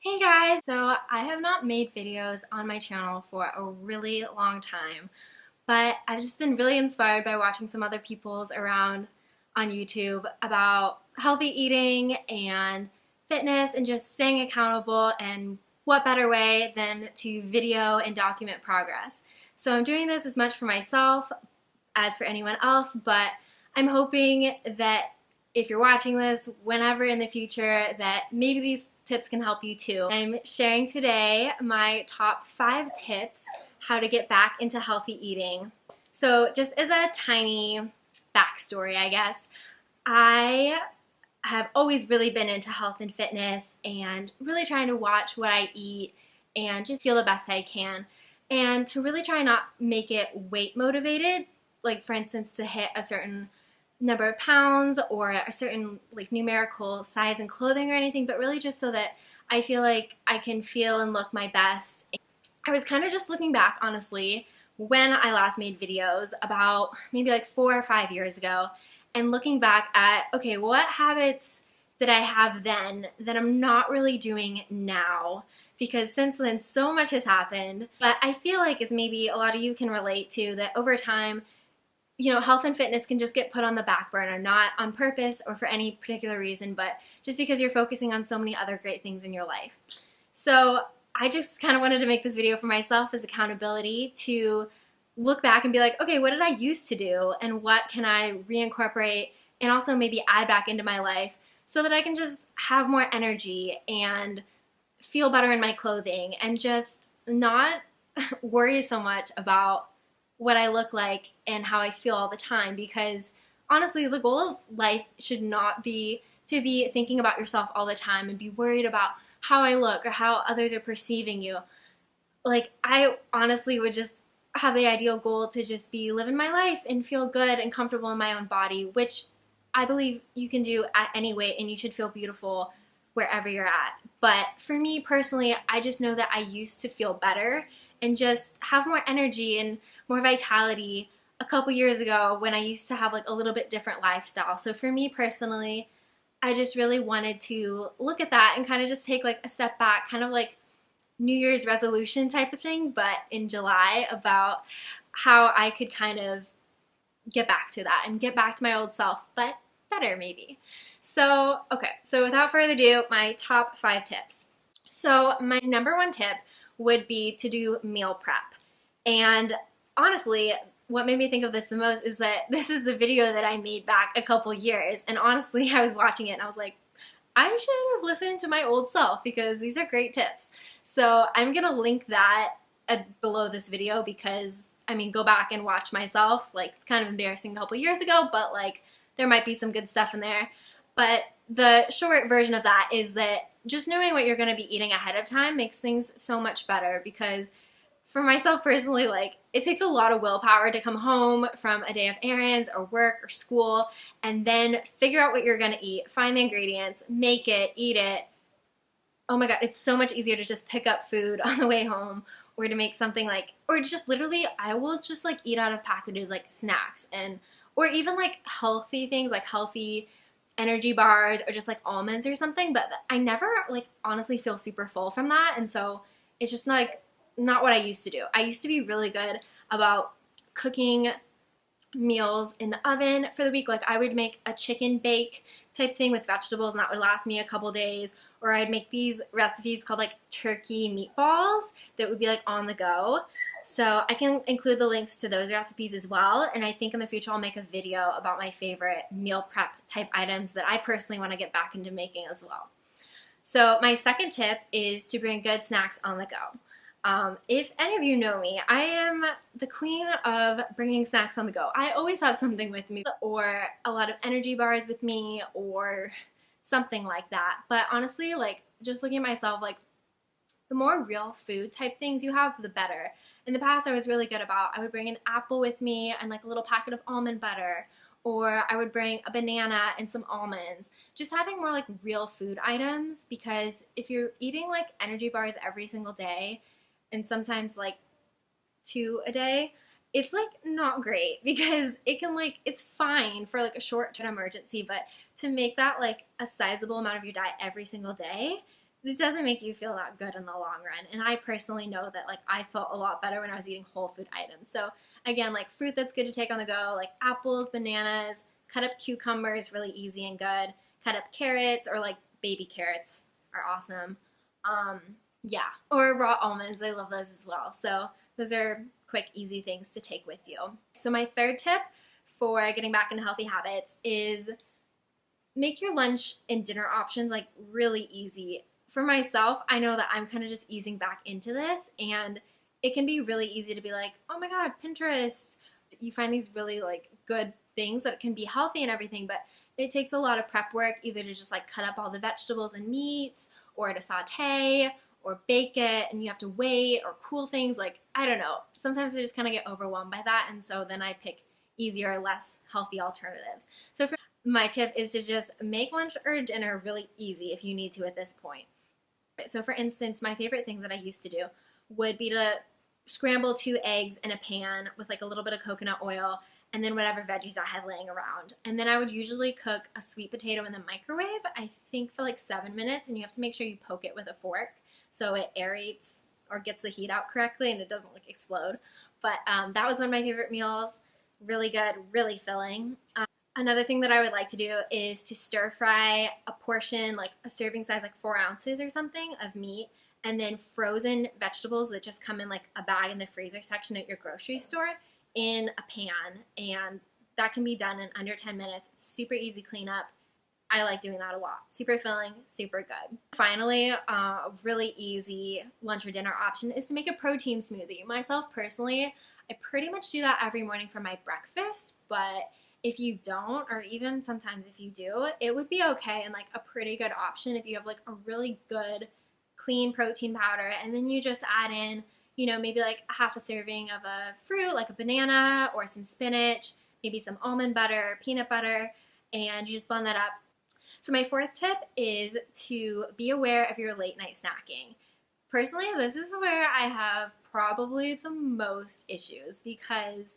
Hey guys! So I have not made videos on my channel for a really long time, but I've just been really inspired by watching some other people's around on YouTube about healthy eating and fitness and just staying accountable, and what better way than to video and document progress. So I'm doing this as much for myself as for anyone else, but I'm hoping that if you're watching this whenever in the future, that maybe these tips can help you too. I'm sharing today my top 5 tips how to get back into healthy eating. So just as a tiny backstory, I guess, I have always really been into health and fitness and really trying to watch what I eat and just feel the best I can. And to really try not make it weight motivated, like for instance to hit a certain number of pounds or a certain like numerical size in clothing or anything, but really just so that I feel like I can feel and look my best. I was kind of just looking back, honestly, when I last made videos about maybe like 4 or 5 years ago, and looking back at, okay, what habits did I have then that I'm not really doing now? Because since then, so much has happened. But I feel like, as maybe a lot of you can relate to, that over time, health and fitness can just get put on the back burner, not on purpose or for any particular reason, but just because you're focusing on so many other great things in your life. So I just kind of wanted to make this video for myself as accountability to look back and be like, okay, what did I used to do and what can I reincorporate and also maybe add back into my life so that I can just have more energy and feel better in my clothing and just not worry so much about what I look like and how I feel all the time. Because honestly, the goal of life should not be to be thinking about yourself all the time and be worried about how I look or how others are perceiving you. Like, I honestly would just have the ideal goal to just be living my life and feel good and comfortable in my own body, which I believe you can do at any weight, and you should feel beautiful wherever you're at. But for me personally, I just know that I used to feel better and just have more energy and more vitality a couple years ago when I used to have like a little bit different lifestyle. So for me personally, I just really wanted to look at that and kind of just take like a step back, kind of like New Year's resolution type of thing, but in July, about how I could kind of get back to that and get back to my old self, but better maybe. So, okay, so without further ado, my top 5 tips. So my number 1 tip would be to do meal prep. And honestly, what made me think of this the most is that this is the video that I made back a couple years. And honestly, I was watching it and I was like, I should have listened to my old self because these are great tips. So I'm going to link that below this video because, I mean, go back and watch myself. Like, it's kind of embarrassing a couple years ago, but like, there might be some good stuff in there. But the short version of that is that just knowing what you're going to be eating ahead of time makes things so much better. Because for myself personally, like, it takes a lot of willpower to come home from a day of errands or work or school and then figure out what you're going to eat, find the ingredients, make it, eat it. Oh my God, it's so much easier to just pick up food on the way home, or to make something like, or just literally, I will just like eat out of packages like snacks, and or even like healthy things like healthy energy bars or just like almonds or something. But I never like honestly feel super full from that, and so it's just like not what I used to do. I used to be really good about cooking meals in the oven for the week. Like, I would make a chicken bake type thing with vegetables and that would last me a couple days. Or I'd make these recipes called like turkey meatballs that would be like on the go. So I can include the links to those recipes as well. And I think in the future I'll make a video about my favorite meal prep type items that I personally want to get back into making as well. So my second tip is to bring good snacks on the go. If any of you know me, I am the queen of bringing snacks on the go. I always have something with me, or a lot of energy bars with me, or something like that. But honestly, like, just looking at myself, like, the more real food type things you have, the better. In the past, I was really good about, I would bring an apple with me and like a little packet of almond butter, or I would bring a banana and some almonds. Just having more like real food items, because if you're eating like energy bars every single day, and sometimes like 2 a day, it's like not great, because it can like, it's fine for like a short-term emergency, but to make that like a sizable amount of your diet every single day, it doesn't make you feel that good in the long run. And I personally know that like I felt a lot better when I was eating whole food items. So again, like fruit that's good to take on the go, like apples, bananas, cut up cucumbers, really easy and good. Cut up carrots or like baby carrots are awesome. Um, yeah, or raw almonds. I love those as well. So those are quick, easy things to take with you. So my third tip for getting back into healthy habits is make your lunch and dinner options like really easy. For myself, I know that I'm kind of just easing back into this, and it can be really easy to be like, oh my God, Pinterest. You find these really like good things that can be healthy and everything, but it takes a lot of prep work either to just like cut up all the vegetables and meats or to saute or bake it, and you have to wait or cool things. Like, I don't know. Sometimes I just kind of get overwhelmed by that, and so then I pick easier, less healthy alternatives. So for my tip is to just make lunch or dinner really easy if you need to at this point. So for instance, my favorite things that I used to do would be to scramble 2 eggs in a pan with like a little bit of coconut oil and then whatever veggies I had laying around. And then I would usually cook a sweet potato in the microwave, I think for like 7 minutes, and you have to make sure you poke it with a fork so it aerates or gets the heat out correctly and it doesn't like explode. But that was one of my favorite meals. Really good, really filling. Another thing that I would like to do is to stir fry a portion, like a serving size, like 4 ounces or something of meat, and then frozen vegetables that just come in like a bag in the freezer section at your grocery store in a pan. And that can be done in under 10 minutes. It's super easy cleanup. I like doing that a lot. Super filling, super good. Finally, a really easy lunch or dinner option is to make a protein smoothie. Myself personally, I pretty much do that every morning for my breakfast, but if you don't, or even sometimes if you do, it would be okay and like a pretty good option if you have like a really good clean protein powder, and then you just add in, you know, maybe like half a serving of a fruit like a banana or some spinach, maybe some almond butter, peanut butter, and you just blend that up. So my fourth tip is to be aware of your late night snacking. Personally, this is where I have probably the most issues because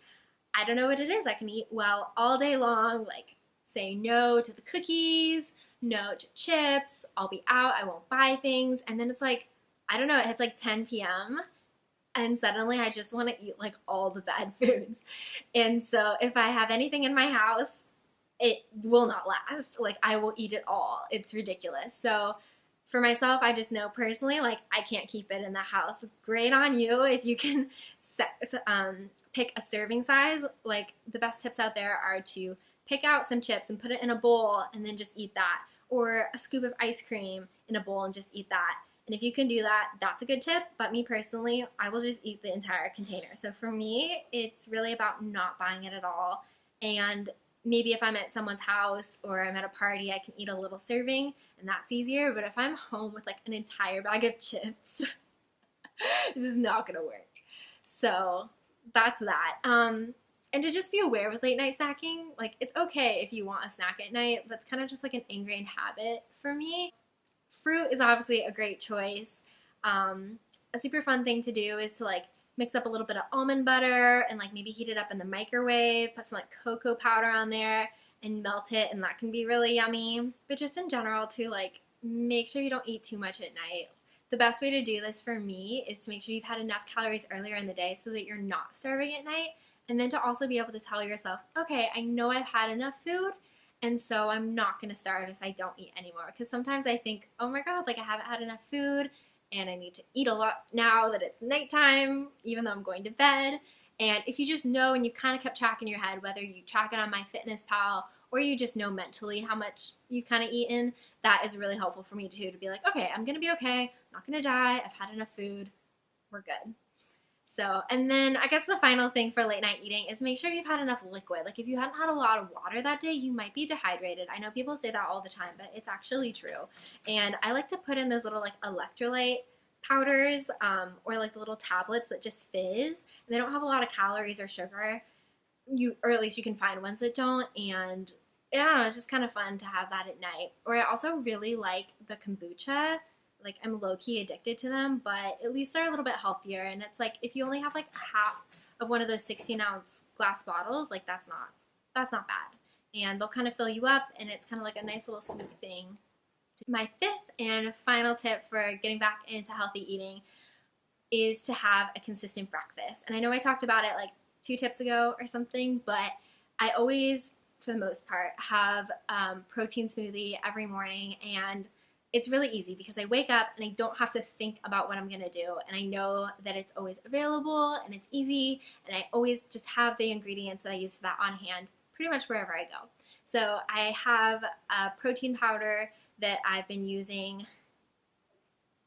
I don't know what it is. I can eat well all day long, like say no to the cookies, no to chips, I'll be out, I won't buy things. And then it's like, I don't know, it's like 10 p.m. and suddenly I just want to eat like all the bad foods. And so if I have anything in my house, it will not last. Like I will eat it all. It's ridiculous. So for myself, I just know personally, like I can't keep it in the house. Great on you if you can pick a serving size. Like the best tips out there are to pick out some chips and put it in a bowl and then just eat that. Or a scoop of ice cream in a bowl and just eat that. And if you can do that, that's a good tip. But me personally, I will just eat the entire container. So for me, it's really about not buying it at all. And maybe if I'm at someone's house or I'm at a party, I can eat a little serving and that's easier. But if I'm home with like an entire bag of chips, this is not going to work. So that's that. And to just be aware with late night snacking, like it's okay if you want a snack at night. That's kind of just like an ingrained habit for me. Fruit is obviously a great choice. A super fun thing to do is to like mix up a little bit of almond butter and like maybe heat it up in the microwave, put some like cocoa powder on there and melt it, and that can be really yummy. But just in general too, like make sure you don't eat too much at night. The best way to do this for me is to make sure you've had enough calories earlier in the day so that you're not starving at night, and then to also be able to tell yourself, okay, I know I've had enough food, and so I'm not going to starve if I don't eat anymore. Because sometimes I think, oh my God, like I haven't had enough food and I need to eat a lot now that it's nighttime, even though I'm going to bed. And if you just know and you've kind of kept track in your head, whether you track it on MyFitnessPal or you just know mentally how much you've kind of eaten, that is really helpful for me too, to be like, okay, I'm going to be okay. I'm not going to die. I've had enough food. We're good. So, and then I guess the final thing for late night eating is make sure you've had enough liquid. Like if you hadn't had a lot of water that day, you might be dehydrated. I know people say that all the time, but it's actually true. And I like to put in those little like electrolyte powders or like the little tablets that just fizz. And they don't have a lot of calories or sugar. Or at least you can find ones that don't. And I don't know, it's just kind of fun to have that at night. Or I also really like the kombucha. Like I'm low-key addicted to them, but at least they're a little bit healthier. And it's like if you only have like half of one of those 16-ounce glass bottles, like that's not bad. And they'll kind of fill you up, and it's kind of like a nice little sweet thing My fifth and final tip for getting back into healthy eating is to have a consistent breakfast. And I know I talked about it like 2 tips ago or something, but I always, for the most part, have protein smoothie every morning, and it's really easy because I wake up and I don't have to think about what I'm gonna do, and I know that it's always available and it's easy, and I always just have the ingredients that I use for that on hand pretty much wherever I go. So I have a protein powder that I've been using,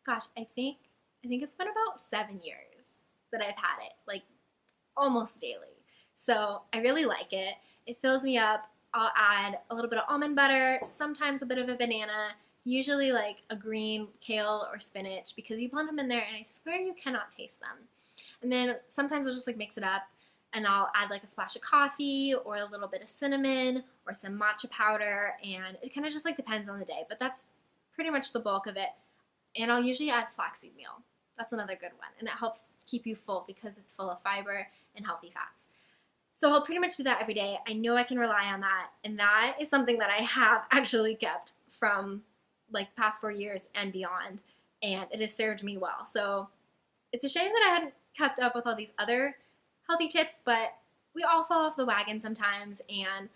gosh, I think it's been about 7 years that I've had it, like almost daily. So I really like it. It fills me up. I'll add a little bit of almond butter, sometimes a bit of a banana, usually like a green kale or spinach, because you blend them in there and I swear you cannot taste them. And then sometimes I'll just like mix it up and I'll add like a splash of coffee or a little bit of cinnamon or some matcha powder, and it kind of just like depends on the day, but that's pretty much the bulk of it. And I'll usually add flaxseed meal. That's another good one, and it helps keep you full because it's full of fiber and healthy fats. So I'll pretty much do that every day. I know I can rely on that, and that is something that I have actually kept from like the past 4 years and beyond, and it has served me well. So it's a shame that I hadn't kept up with all these other healthy tips, but we all fall off the wagon sometimes, and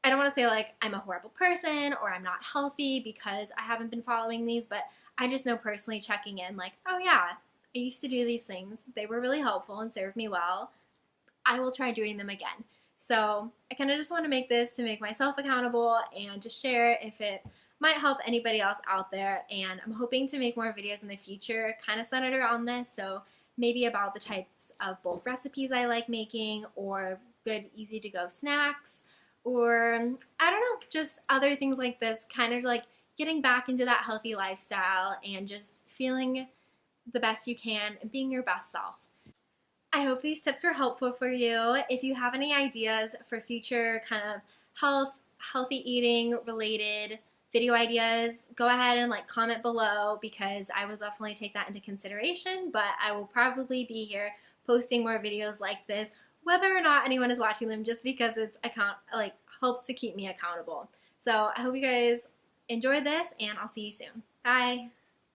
I don't want to say like I'm a horrible person or I'm not healthy because I haven't been following these, but I just know personally checking in like, oh yeah, I used to do these things. They were really helpful and served me well. I will try doing them again. So I kind of just want to make this to make myself accountable and just share if it might help anybody else out there. And I'm hoping to make more videos in the future kind of centered around this. So maybe about the types of both recipes I like making, or good easy to go snacks, or I don't know, just other things like this, kind of like getting back into that healthy lifestyle and just feeling the best you can and being your best self. I hope these tips were helpful for you. If you have any ideas for future kind of healthy eating related video ideas, go ahead and like comment below, because I will definitely take that into consideration, but I will probably be here posting more videos like this, whether or not anyone is watching them, just because it's helps to keep me accountable. So I hope you guys enjoyed this, and I'll see you soon. Bye.